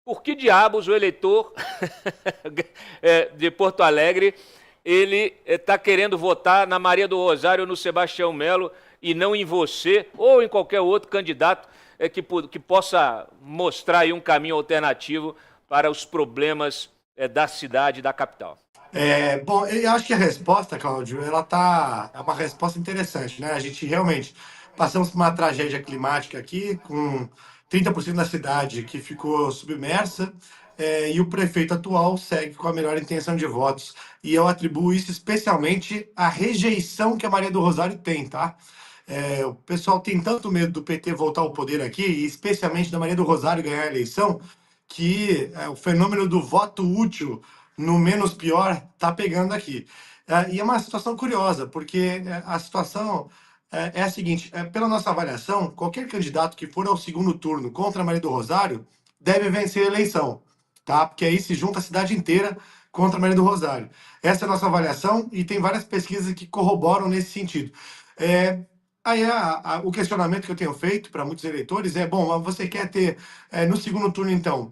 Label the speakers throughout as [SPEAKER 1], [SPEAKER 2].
[SPEAKER 1] por que diabos o eleitor de Porto Alegre ele está querendo votar na Maria do Rosário ou no Sebastião Melo e não em você ou em qualquer outro candidato que possa mostrar aí um caminho alternativo para os problemas da cidade e da capital?
[SPEAKER 2] Bom, eu acho que a resposta, Cláudio, é uma resposta interessante, né? A gente realmente passamos por uma tragédia climática aqui, com 30% da cidade que ficou submersa, e o prefeito atual segue com a melhor intenção de votos. E eu atribuo isso especialmente à rejeição que a Maria do Rosário tem, tá? O pessoal tem tanto medo do PT voltar ao poder aqui, e especialmente da Maria do Rosário ganhar a eleição, que o fenômeno do voto útil no menos pior está pegando aqui. E é uma situação curiosa, porque a situação é a seguinte: pela nossa avaliação, qualquer candidato que for ao segundo turno contra a Maria do Rosário deve vencer a eleição, tá? Porque aí se junta a cidade inteira contra a Maria do Rosário. Essa é a nossa avaliação e tem várias pesquisas que corroboram nesse sentido. É, Aí o questionamento que eu tenho feito para muitos eleitores é: bom, mas você quer ter no segundo turno, então,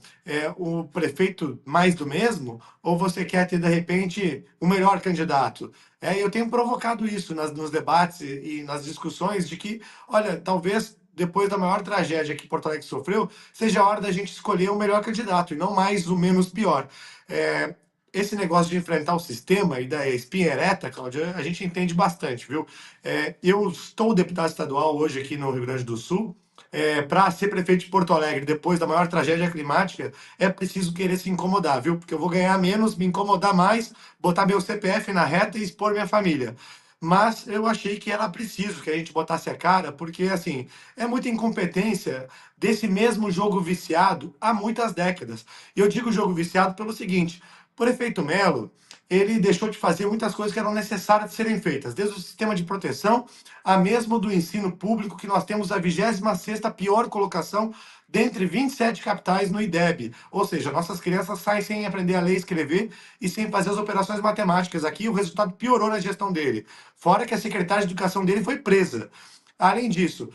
[SPEAKER 2] o prefeito mais do mesmo, ou você quer ter, de repente, o melhor candidato? Eu tenho provocado isso nos debates e nas discussões de que, olha, talvez depois da maior tragédia que Porto Alegre sofreu, seja a hora da gente escolher o melhor candidato e não mais o menos pior. Esse negócio de enfrentar o sistema e da espinha ereta, Cláudia, a gente entende bastante, viu? Eu estou deputado estadual hoje aqui no Rio Grande do Sul. Para ser prefeito de Porto Alegre, depois da maior tragédia climática, é preciso querer se incomodar, viu? Porque eu vou ganhar menos, me incomodar mais, botar meu CPF na reta e expor minha família. Mas eu achei que era preciso que a gente botasse a cara, porque, assim, é muita incompetência desse mesmo jogo viciado há muitas décadas. E eu digo jogo viciado pelo seguinte: o prefeito Melo, ele deixou de fazer muitas coisas que eram necessárias de serem feitas, desde o sistema de proteção, a mesmo do ensino público, que nós temos a 26ª pior colocação dentre 27 capitais no IDEB. Ou seja, nossas crianças saem sem aprender a ler e escrever e sem fazer as operações matemáticas aqui, o resultado piorou na gestão dele. Fora que a secretária de educação dele foi presa. Além disso,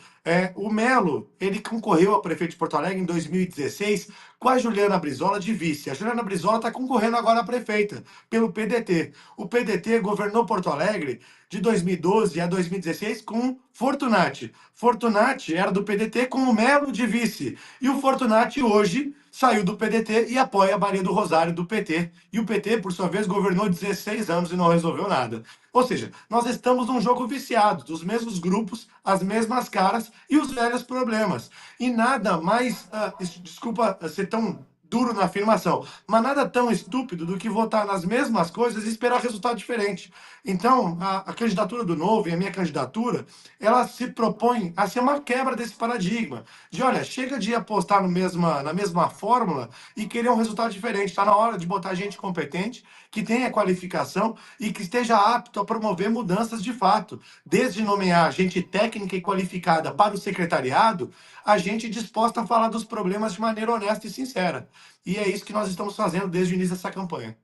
[SPEAKER 2] o Melo, ele concorreu a prefeito de Porto Alegre em 2016 com a Juliana Brizola de vice. A Juliana Brizola está concorrendo agora a prefeita, pelo PDT. O PDT governou Porto Alegre de 2012 a 2016 com Fortunati. Fortunati era do PDT com o Melo de vice. E o Fortunati hoje saiu do PDT e apoia a Maria do Rosário do PT. E o PT, por sua vez, governou 16 anos e não resolveu nada. Ou seja, nós estamos num jogo viciado, dos mesmos grupos, as mesmas caras e os velhos problemas. E nada mais, desculpa ser tão duro na afirmação, mas nada tão estúpido do que votar nas mesmas coisas e esperar resultado diferente. Então, a candidatura do Novo e a minha candidatura, ela se propõe a ser uma quebra desse paradigma. De, olha, chega de apostar na mesma fórmula e querer um resultado diferente. Está na hora de botar gente competente, que tenha qualificação e que esteja apto a promover mudanças de fato. Desde nomear gente técnica e qualificada para o secretariado, a gente disposta a falar dos problemas de maneira honesta e sincera. E é isso que nós estamos fazendo desde o início dessa campanha.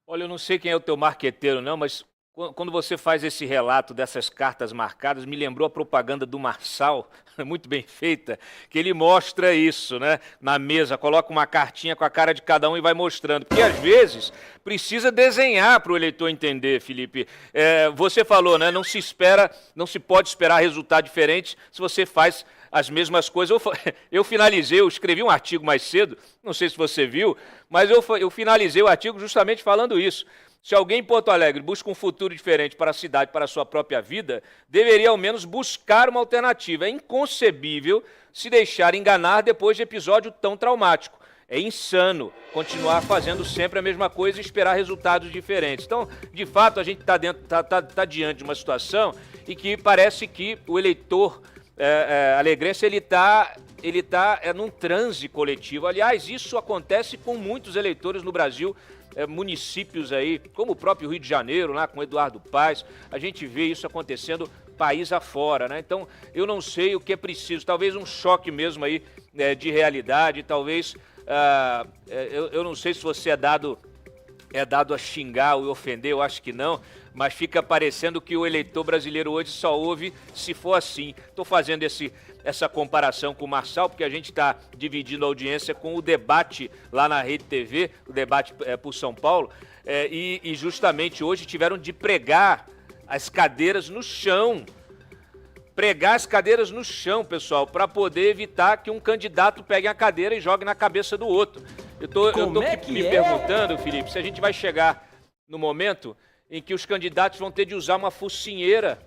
[SPEAKER 1] Olha, eu não sei quem é o teu marqueteiro, não, mas quando você faz esse relato dessas cartas marcadas, me lembrou a propaganda do Marçal, muito bem feita, que ele mostra isso, né? Na mesa, coloca uma cartinha com a cara de cada um e vai mostrando. Porque às vezes precisa desenhar para o eleitor entender, Felipe. Você falou, né? Não se pode esperar resultado diferente se você faz as mesmas coisas. Eu finalizei, eu escrevi um artigo mais cedo, não sei se você viu, mas eu finalizei o artigo justamente falando isso. Se alguém em Porto Alegre busca um futuro diferente para a cidade, para a sua própria vida, deveria ao menos buscar uma alternativa. É inconcebível se deixar enganar depois de episódio tão traumático. É insano continuar fazendo sempre a mesma coisa e esperar resultados diferentes. Então, de fato, a gente está diante de uma situação em que parece que o eleitor alegrense ele tá num transe coletivo. Aliás, isso acontece com muitos eleitores no Brasil, municípios aí, como o próprio Rio de Janeiro, lá com Eduardo Paes. A gente vê isso acontecendo país afora, né? Então, eu não sei o que é preciso, talvez um choque mesmo aí de realidade, talvez, eu não sei se você é dado a xingar ou ofender, eu acho que não, mas fica parecendo que o eleitor brasileiro hoje só ouve se for assim. Estou fazendo essa comparação com o Marçal, porque a gente está dividindo a audiência com o debate lá na Rede TV, o debate por São Paulo, e justamente hoje tiveram de pregar as cadeiras no chão. Pregar as cadeiras no chão, pessoal, para poder evitar que um candidato pegue a cadeira e jogue na cabeça do outro. Eu tô me perguntando, Felipe, se a gente vai chegar no momento em que os candidatos vão ter de usar uma focinheira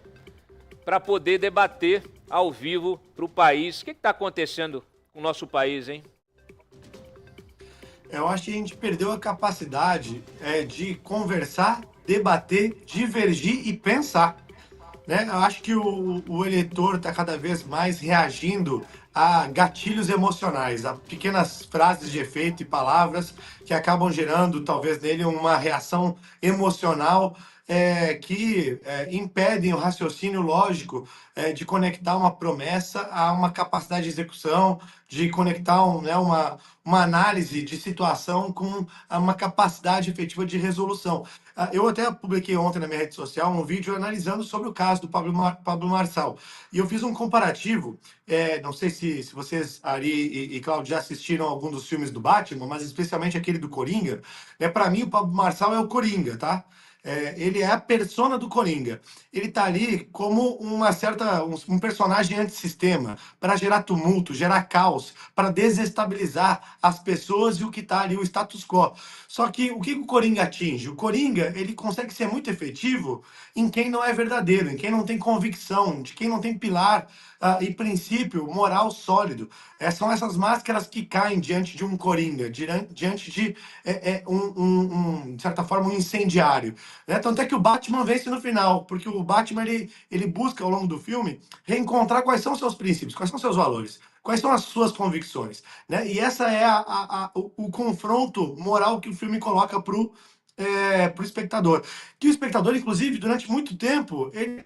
[SPEAKER 1] para poder debater ao vivo para o país. O que está acontecendo com o nosso país, hein?
[SPEAKER 2] Eu acho que a gente perdeu a capacidade de conversar, debater, divergir e pensar. Né? Eu acho que o eleitor está cada vez mais reagindo a gatilhos emocionais, a pequenas frases de efeito e palavras que acabam gerando, talvez, nele uma reação emocional que impedem o raciocínio lógico de conectar uma promessa a uma capacidade de execução, de conectar uma análise de situação com uma capacidade efetiva de resolução. Eu até publiquei ontem na minha rede social um vídeo analisando sobre o caso do Pablo Marçal. E eu fiz um comparativo, não sei se vocês, Ari e Cláudio, já assistiram algum dos filmes do Batman, mas especialmente aquele do Coringa. Para mim, o Pablo Marçal é o Coringa, tá? Ele é a persona do Coringa. Ele está ali como um personagem antissistema, para gerar tumulto, gerar caos, para desestabilizar as pessoas e o que está ali, o status quo. Só que o que o Coringa atinge? O Coringa, ele consegue ser muito efetivo em quem não é verdadeiro, em quem não tem convicção, de quem não tem pilar e princípio moral sólido. São essas máscaras que caem diante de um Coringa, diante de de certa forma, um incendiário. Tanto é que o Batman vence no final, porque o Batman ele busca, ao longo do filme, reencontrar quais são os seus princípios, quais são os seus valores, quais são as suas convicções. Né? E essa é o confronto moral que o filme coloca para o espectador. Que o espectador, inclusive, durante muito tempo, ele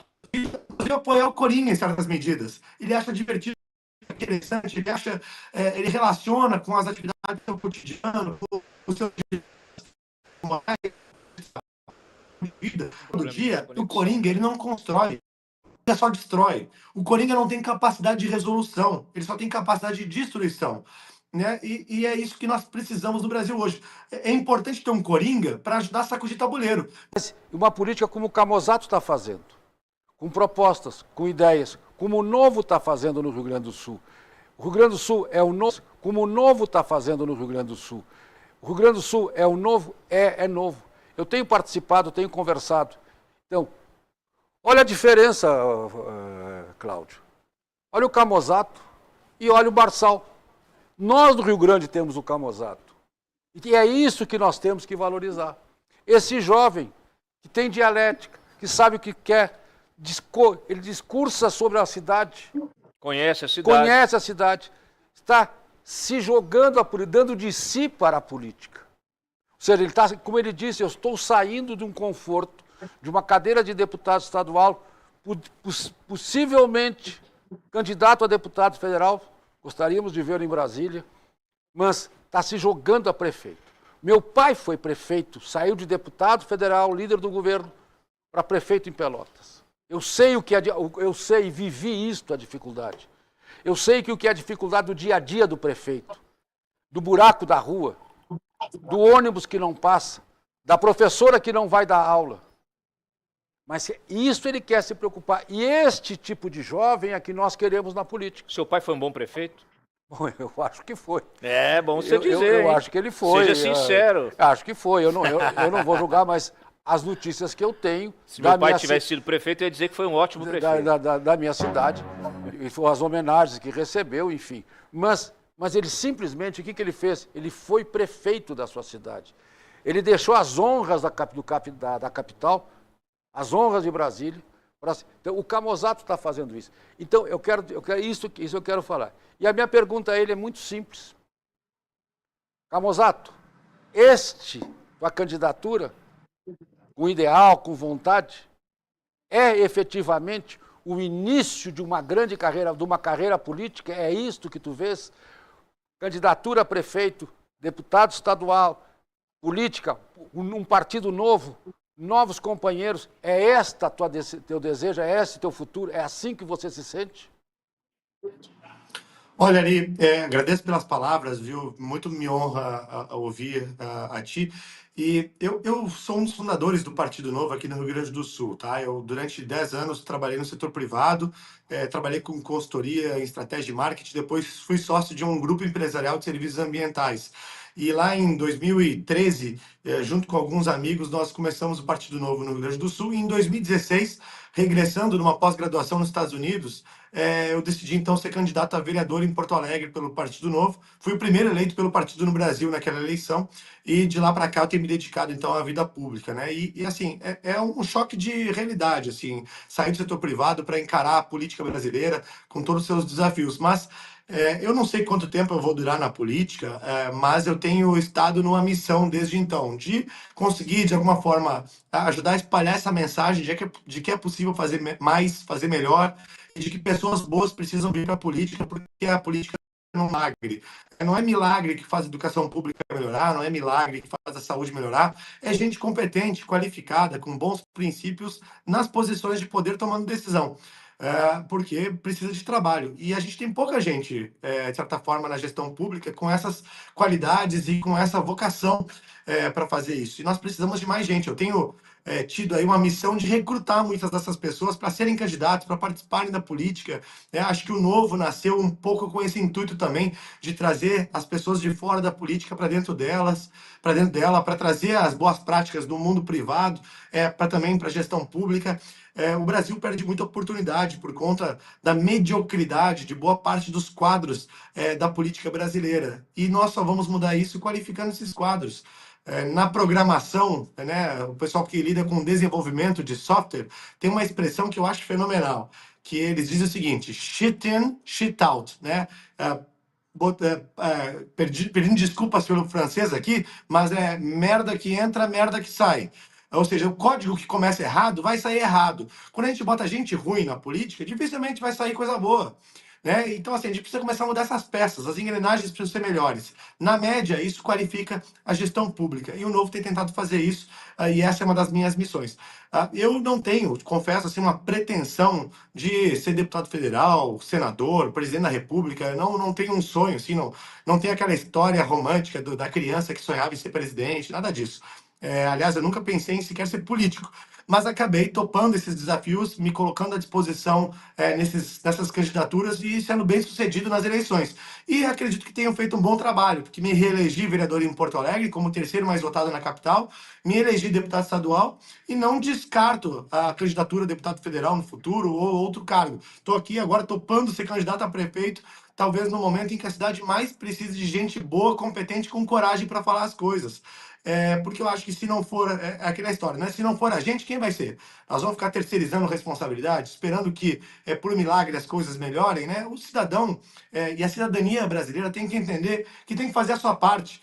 [SPEAKER 2] apoia o Coringa em certas medidas. Ele acha divertido, interessante, ele relaciona com as atividades do seu cotidiano, com o seu vida, todo dia. O Coringa, ele não constrói, ele só destrói. O Coringa não tem capacidade de resolução, ele só tem capacidade de destruição. Né? E é isso que nós precisamos no Brasil hoje. É importante ter um Coringa para ajudar a sacudir tabuleiro.
[SPEAKER 3] Uma política como o Camozzato está fazendo, com propostas, com ideias, como o Novo está fazendo no Rio Grande do Sul. O Rio Grande do Sul é o novo, como o Novo está fazendo no Rio Grande do Sul. O Rio Grande do Sul é o novo, é novo. Eu tenho participado, tenho conversado. Então, olha a diferença, Cláudio. Olha o Camozzato e olha o Marçal. Nós do Rio Grande temos o Camozzato. E é isso que nós temos que valorizar. Esse jovem que tem dialética, que sabe o que quer, ele discursa sobre a cidade.
[SPEAKER 1] Conhece a cidade.
[SPEAKER 3] Conhece a cidade. Está se jogando, dando de si para a política. Ou seja, ele está, como ele disse, eu estou saindo de um conforto, de uma cadeira de deputado estadual, possivelmente candidato a deputado federal, gostaríamos de vê-lo em Brasília, mas está se jogando a prefeito. Meu pai foi prefeito, saiu de deputado federal, líder do governo, para prefeito em Pelotas. Eu sei vivi isto, a dificuldade. Eu sei o que é a dificuldade do dia a dia do prefeito, do buraco da rua, do ônibus que não passa, da professora que não vai dar aula. Mas isso ele quer se preocupar. E este tipo de jovem é que nós queremos na política.
[SPEAKER 1] Seu pai foi um bom prefeito?
[SPEAKER 3] Bom, eu acho que foi.
[SPEAKER 1] É bom você dizer.
[SPEAKER 3] Eu acho que ele foi.
[SPEAKER 1] Seja sincero.
[SPEAKER 3] Acho que foi. Eu não vou julgar, mas as notícias que eu tenho...
[SPEAKER 1] Se meu pai tivesse sido prefeito, eu ia dizer que foi um ótimo prefeito.
[SPEAKER 3] Da minha cidade, e as homenagens que recebeu, enfim. Mas ele simplesmente, o que ele fez? Ele foi prefeito da sua cidade. Ele deixou as honras da capital, as honras de Brasília. Então, o Camozzato está fazendo isso. Então, isso eu quero falar. E a minha pergunta a ele é muito simples. Camozzato, tua candidatura, com ideal, com vontade, é efetivamente o início de uma grande carreira, de uma carreira política? É isto que tu vês? Candidatura a prefeito, deputado estadual, política, um partido novo, novos companheiros, teu desejo, é esse teu futuro? É assim que você se sente?
[SPEAKER 2] Olha, Ari, agradeço pelas palavras, viu? Muito me honra a ouvir a ti. E eu sou um dos fundadores do Partido Novo aqui no Rio Grande do Sul, tá? Eu, durante 10 anos, trabalhei no setor privado, trabalhei com consultoria em estratégia de marketing, depois fui sócio de um grupo empresarial de serviços ambientais. E lá em 2013, junto com alguns amigos, nós começamos o Partido Novo no Rio Grande do Sul. E em 2016, regressando numa pós-graduação nos Estados Unidos, eu decidi então ser candidato a vereador em Porto Alegre pelo Partido Novo. Fui o primeiro eleito pelo partido no Brasil naquela eleição e de lá para cá eu tenho me dedicado então à vida pública, né? E assim, é um choque de realidade, assim, sair do setor privado para encarar a política brasileira com todos os seus desafios. Mas eu não sei quanto tempo eu vou durar na política, mas eu tenho estado numa missão desde então, de conseguir, de alguma forma, ajudar a espalhar essa mensagem de que é possível fazer mais, fazer melhor, e de que pessoas boas precisam vir para a política, porque a política não é milagre. Não é milagre que faz a educação pública melhorar, não é milagre que faz a saúde melhorar. É gente competente, qualificada, com bons princípios nas posições de poder tomando decisão. Porque precisa de trabalho. E a gente tem pouca gente, de certa forma, na gestão pública com essas qualidades e com essa vocação para fazer isso. E nós precisamos de mais gente. Eu tenho tido aí uma missão de recrutar muitas dessas pessoas para serem candidatos, para participarem da política. Acho que o Novo nasceu um pouco com esse intuito também de trazer as pessoas de fora da política para dentro delas, para dentro dela, para trazer as boas práticas do mundo privado, para também para a gestão pública. O Brasil perde muita oportunidade por conta da mediocridade de boa parte dos quadros da política brasileira. E nós só vamos mudar isso qualificando esses quadros. Na programação, né, o pessoal que lida com desenvolvimento de software tem uma expressão que eu acho fenomenal, que eles dizem o seguinte: shit in, shit out, né? Pedindo desculpas pelo francês aqui, mas é merda que entra, merda que sai. Ou seja, o código que começa errado vai sair errado. Quando a gente bota gente ruim na política, dificilmente vai sair coisa boa. Né? Então, assim, a gente precisa começar a mudar essas peças, as engrenagens precisam ser melhores. Na média, isso qualifica a gestão pública. E o Novo tem tentado fazer isso, e essa é uma das minhas missões. Eu não tenho, confesso, assim, uma pretensão de ser deputado federal, senador, presidente da República. Eu não tenho um sonho, assim, não tenho aquela história romântica da criança que sonhava em ser presidente, nada disso. Aliás, eu nunca pensei em sequer ser político, mas acabei topando esses desafios, me colocando à disposição nessas candidaturas e sendo bem sucedido nas eleições. E acredito que tenho feito um bom trabalho, porque me reelegi vereador em Porto Alegre, como o terceiro mais votado na capital, me elegi deputado estadual e não descarto a candidatura a deputado federal no futuro ou outro cargo. Estou aqui agora topando ser candidato a prefeito, talvez no momento em que a cidade mais precisa de gente boa, competente, com coragem para falar as coisas. Porque eu acho que se não for, aquela história, né? Se não for a gente, quem vai ser? Nós vamos ficar terceirizando responsabilidade, esperando que, por milagre, as coisas melhorem, né? O cidadão e a cidadania brasileira tem que entender que tem que fazer a sua parte.